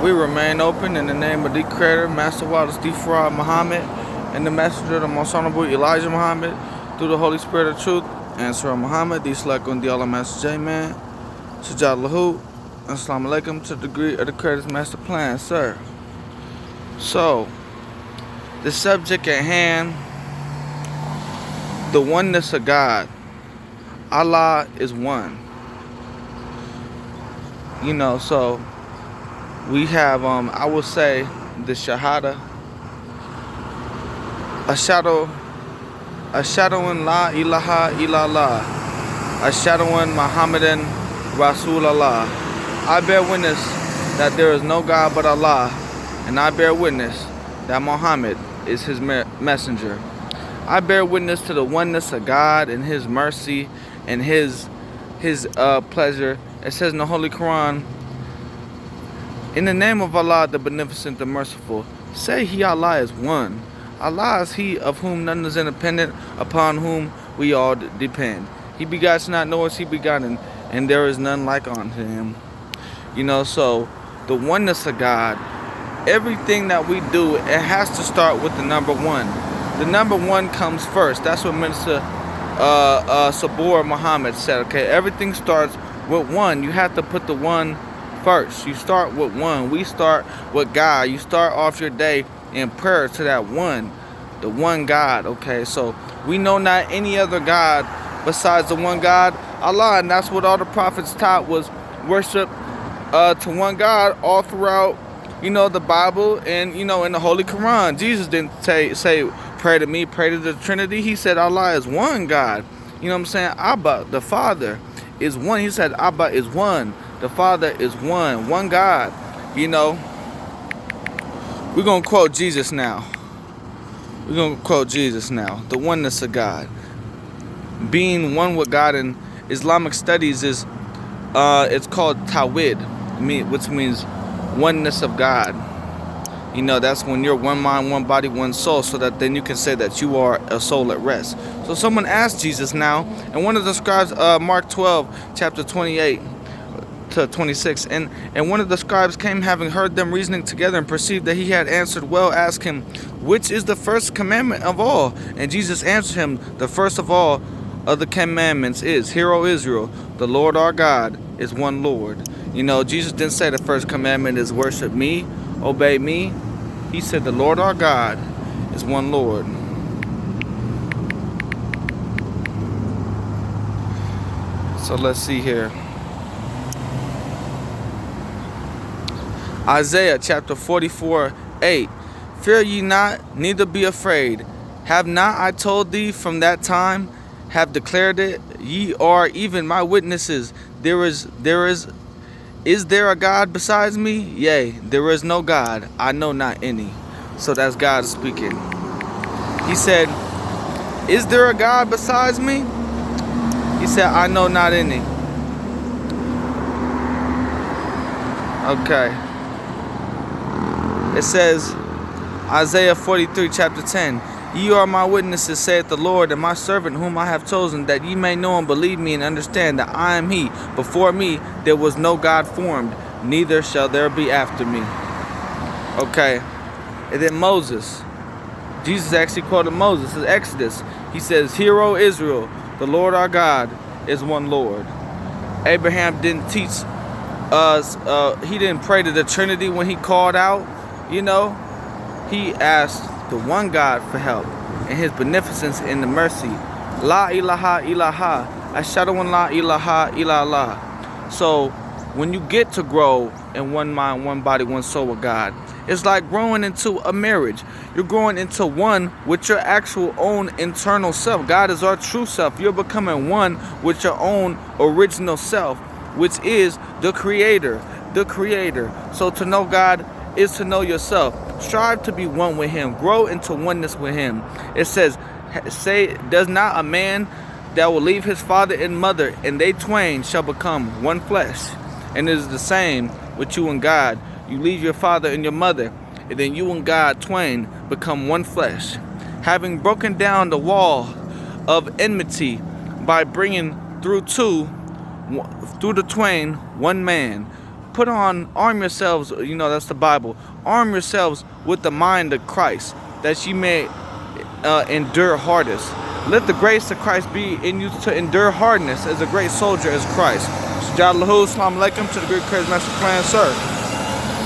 We remain open in the name of the Creator, Master Waters, the Fraud Muhammad, and the Messenger of the Most Honorable Elijah Muhammad, through the Holy Spirit of Truth, Ansar Muhammad, the Select on the Allah Master J-Man, Shajad Lahu, and Assalamu Alaikum to the degree of the Creator's Master Plan, sir. So, the subject at hand, the oneness of God. Allah is one. So we have, I will say, the Shahada, Ashhadu la ilaha illallah, Ashhadu Muhammadan Rasulullah. I bear witness that there is no God but Allah, and I bear witness that Muhammad is his messenger. I bear witness to the oneness of God and his mercy and his pleasure. It says in the Holy Quran, in the name of Allah, the Beneficent, the Merciful, say He Allah is one. Allah is He of whom none is independent, upon whom we all depend. He begots not, nor is He begotten, and there is none like unto Him. So the oneness of God, everything that we do, it has to start with the number one. The number one comes first. That's what Minister Sabur Muhammad said. Okay, everything starts with one. You have to put the one first. You start with one. We start with God. You start off your day in prayer to that one, the one God. Okay, so we know not any other God besides the one God, Allah, and that's what all the prophets taught, was worship to one God all throughout, the Bible and in the Holy Quran. Jesus didn't say pray to me, pray to the Trinity. He said Allah is one God. Abba, the Father, is one. He said Abba is one. The Father is one God. We're going to quote Jesus now. The oneness of God. Being one with God in Islamic studies is, it's called Tawhid, which means oneness of God. That's when you're one mind, one body, one soul, so that then you can say that you are a soul at rest. So someone asked Jesus now, and one of the scribes, Mark 12, chapter 28 to 26, and one of the scribes came, having heard them reasoning together, and perceived that he had answered well, asked him, which is the first commandment of all? And Jesus answered him, the first of all of the commandments is, Hear, O Israel, the Lord our God is one Lord. Jesus didn't say the first commandment is worship me, obey me. He said the Lord our God is one Lord. So let's see here. Isaiah chapter 44:8. Fear ye not, neither be afraid. Have not I told thee from that time, have declared it? Ye are even my witnesses. Is there a God besides me? Yea, there is no God. I know not any. So that's God speaking. He said, is there a God besides me? He said, I know not any. Okay. It says, Isaiah 43, chapter 10. Ye are my witnesses, saith the Lord, and my servant whom I have chosen, that ye may know and believe me and understand that I am He. Before me there was no God formed, neither shall there be after me. Okay. And then Moses. Jesus actually quoted Moses in Exodus. He says, Hear, O Israel, the Lord our God is one Lord. Abraham didn't teach us, he didn't pray to the Trinity when he called out, He asked the one God for help and his beneficence and the mercy. La ilaha illallah, Ashhadu la ilaha illallah. So when you get to grow in one mind, one body, one soul with God, it's like growing into a marriage. You're growing into one with your actual own internal self. God is our true self. You're becoming one with your own original self, which is the Creator. So to know God is to know yourself. Strive to be one with Him. Grow into oneness with Him. It says, does not a man that will leave his father and mother, and they twain shall become one flesh? And it is the same with you and God. You leave your father and your mother, and then you and God twain become one flesh. Having broken down the wall of enmity by bringing through the twain one man, arm yourselves, you know, that's the Bible. Arm yourselves with the mind of Christ, that ye may endure hardness. Let the grace of Christ be in you to endure hardness as a great soldier as Christ. Shalom alaikum to the great charismatic clan, sir.